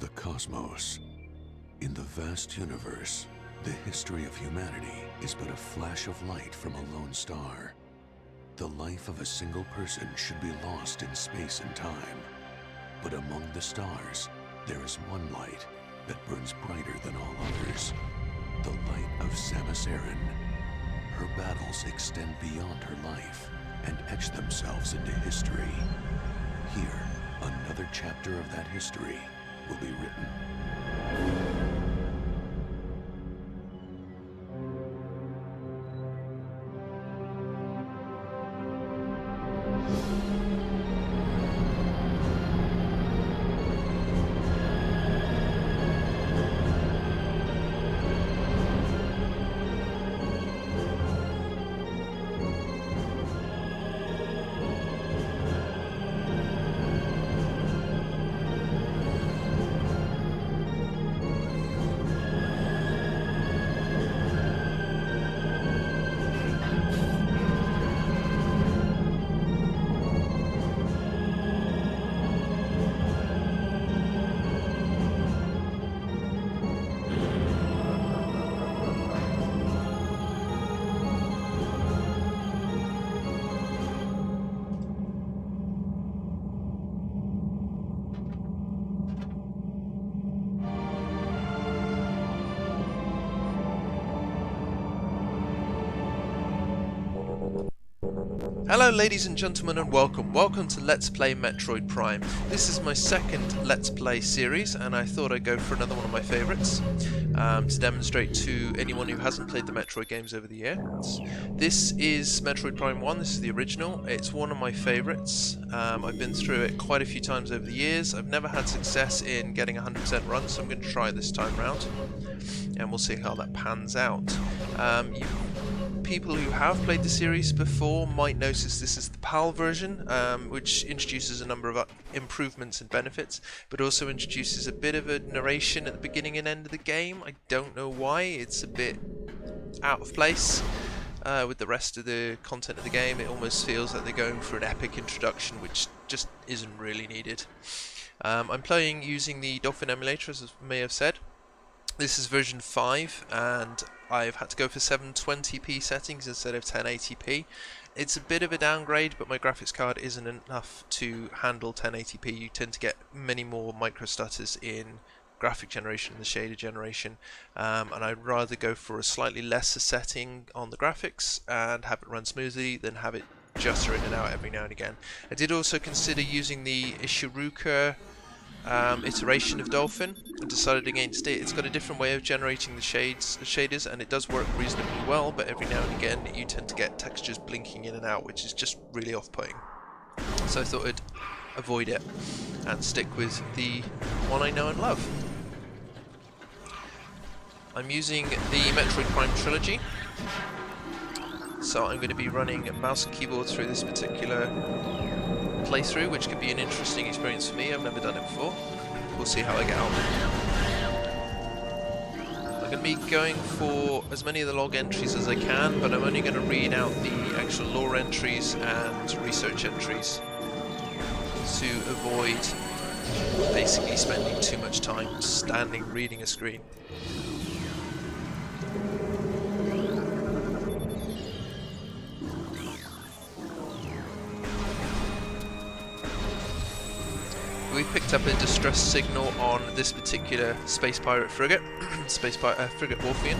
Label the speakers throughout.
Speaker 1: the cosmos. In the vast universe, the history of humanity is but a flash of light from a lone star. The life of a single person should be lost in space and time. But among the stars, there is one light that burns brighter than all others. The light of Samus Aran. Her battles extend beyond her life and etch themselves into history. Here, another chapter of that history will be written.
Speaker 2: Hello ladies and gentlemen and welcome to Let's Play Metroid Prime. This is my second Let's Play series and I thought I'd go for another one of my favourites to demonstrate to anyone who hasn't played the Metroid games over the years. This is Metroid Prime 1, this is the original. It's one of my favourites. I've been through it quite a few times over the years. I've never had success in getting 100% run, so I'm going to try it this time round and we'll see how that pans out. People who have played the series before might notice this is the PAL version, which introduces a number of improvements and benefits, but also introduces a bit of a narration at the beginning and end of the game. I don't know why, it's a bit out of place with the rest of the content of the game. It almost feels like they're going for an epic introduction, which just isn't really needed. I'm playing using the Dolphin emulator, as I may have said. This is version 5 and I've had to go for 720p settings instead of 1080p. It's a bit of a downgrade, but my graphics card isn't enough to handle 1080p. You tend to get many more micro stutters in graphic generation than the shader generation, and I'd rather go for a slightly lesser setting on the graphics and have it run smoothly than have it jutter in and out every now and again. I did also consider using the Ishiruka iteration of Dolphin and decided against it. It's got a different way of generating the shaders and it does work reasonably well, but every now and again you tend to get textures blinking in and out, which is just really off-putting. So I thought I'd avoid it and stick with the one I know and love. I'm using the Metroid Prime Trilogy, so I'm going to be running mouse and keyboard through this particular playthrough, which could be an interesting experience for me. I've never done it before. We'll see how I get on. I'm going to be going for as many of the log entries as I can, but I'm only going to read out the actual lore entries and research entries to avoid basically spending too much time standing reading a screen. We picked up a distress signal on this particular space pirate frigate, frigate Orpheon,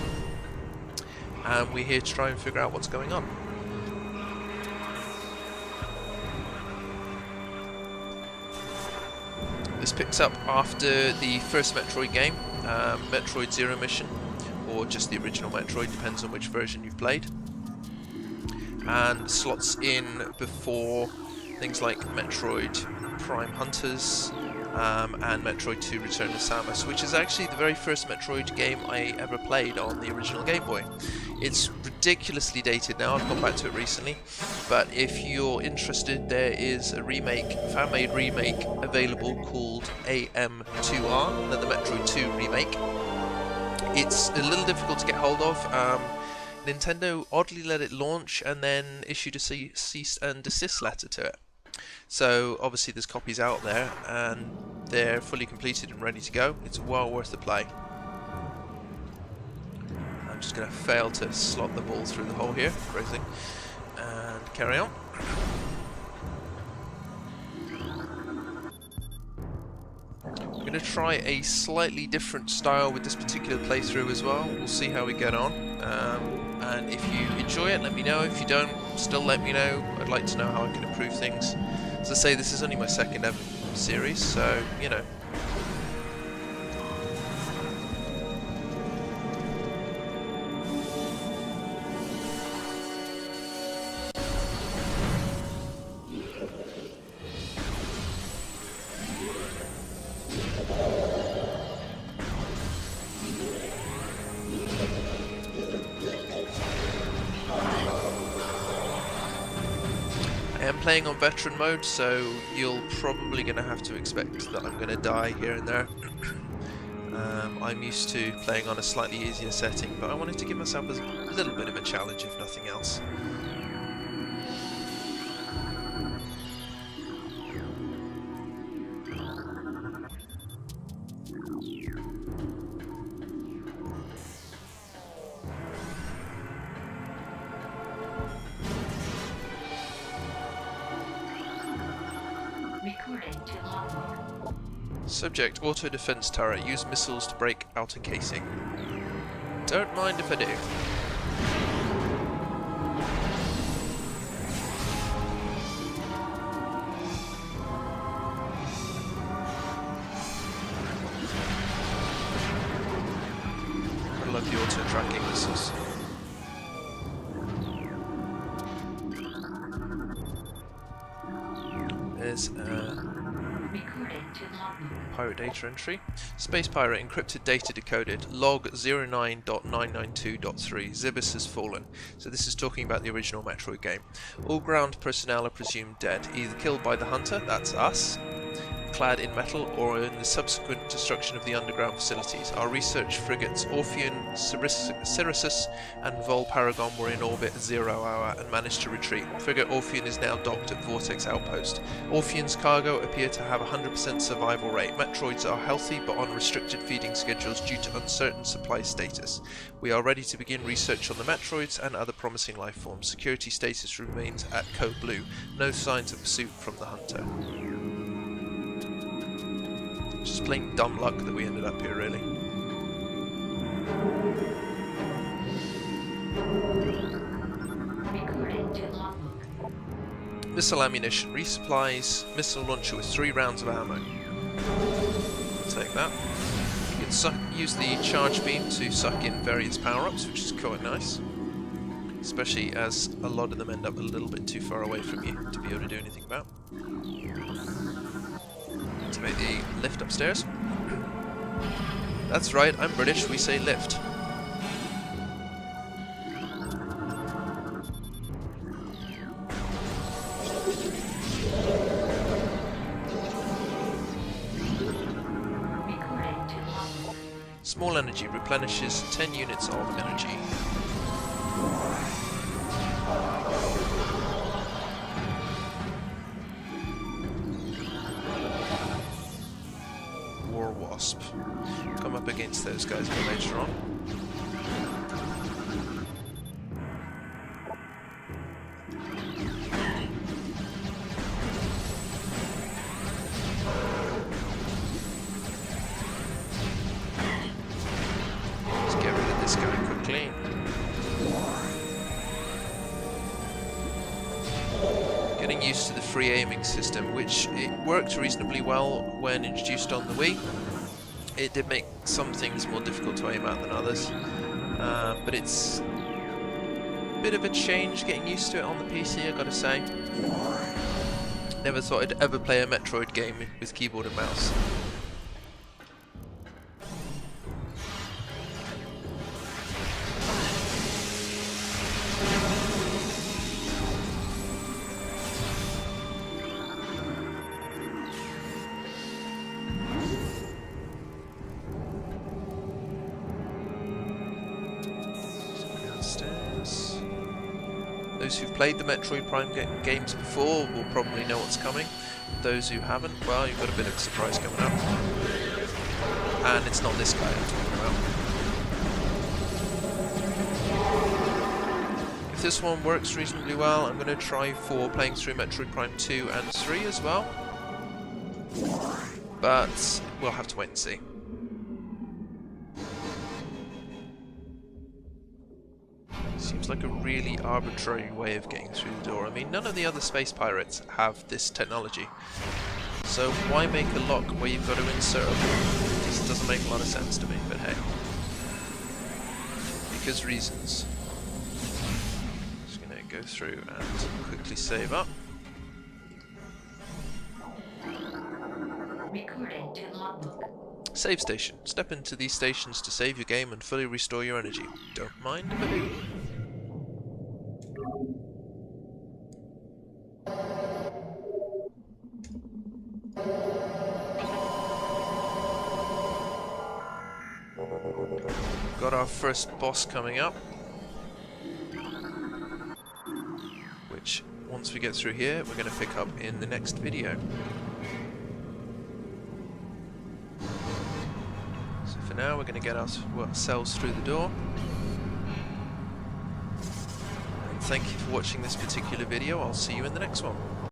Speaker 2: and we're here to try and figure out what's going on. This picks up after the first Metroid game, Metroid Zero Mission, or just the original Metroid, depends on which version you've played, and slots in before things like Metroid Prime Hunters and Metroid 2 Return of Samus, which is actually the very first Metroid game I ever played on the original Game Boy. It's ridiculously dated now, I've gone back to it recently, but if you're interested, there is a remake, fan-made remake available called AM2R, the Metroid 2 remake. It's a little difficult to get hold of. Nintendo oddly let it launch and then issued a cease and desist letter to it. So obviously there's copies out there and they're fully completed and ready to go. It's well worth the play. I'm just going to fail to slot the ball through the hole here, crazy, and carry on. I'm going to try a slightly different style with this particular playthrough as well. We'll see how we get on. And if you enjoy it, let me know. If you don't, still let me know. I'd like to know how I can improve things. As I say, this is only my second ever series, so, you know. I am playing on veteran mode, so you're probably going to have to expect that I'm going to die here and there. I'm used to playing on a slightly easier setting, but I wanted to give myself a little bit of a challenge, if nothing else. Subject, auto-defense turret. Use missiles to break outer casing. Don't mind if I do. I love the auto-tracking missiles. There's pirate data entry. Space pirate, encrypted data decoded. Log 09.992.3. Zibus has fallen. So this is talking about the original Metroid game. All ground personnel are presumed dead, either killed by the hunter, that's us, clad in metal, or in the subsequent destruction of the underground facilities. Our research frigates Orpheon, Sirius, and Vol Paragon were in orbit at 0 hour and managed to retreat. Frigate Orpheon is now docked at Vortex Outpost. Orpheon's cargo appear to have a 100% survival rate. Metroids are healthy but on restricted feeding schedules due to uncertain supply status. We are ready to begin research on the Metroids and other promising life forms. Security status remains at Code Blue. No signs of pursuit from the hunter. Just plain dumb luck that we ended up here, really. Missile ammunition. Resupplies missile launcher with 3 rounds of ammo. I'll take that. You can use the charge beam to suck in various power-ups, which is quite nice. Especially as a lot of them end up a little bit too far away from you to be able to do anything about. Activate the lift upstairs. That's right, I'm British, we say lift. Small energy replenishes 10 units of energy. Wasp. Come up against those guys a bit later on. Let's get rid of this guy quickly. Getting used to the free aiming system, which it worked reasonably well when introduced on the Wii. It did make some things more difficult to aim at than others, but it's a bit of a change getting used to it on the PC, I gotta say. Never thought I'd ever play a Metroid game with keyboard and mouse. Those who've played the Metroid Prime games before will probably know what's coming. Those who haven't, well, you've got a bit of a surprise coming up. And it's not this guy I'm talking about. If this one works reasonably well, I'm going to try for playing through Metroid Prime 2 and 3 as well. But we'll have to wait and see. Seems like a really arbitrary way of getting through the door. I mean, none of the other space pirates have this technology. So why make a lock where you've got to insert a lock? It just doesn't make a lot of sense to me, but hey. Because reasons. Just gonna go through and quickly save up.
Speaker 3: Recording to logbook.
Speaker 2: Save station. Step into these stations to save your game and fully restore your energy. Don't mind if I do. Got our first boss coming up, which once we get through here we're going to pick up in the next video. So for now we're going to get ourselves through the door. And thank you for watching this particular video. I'll see you in the next one.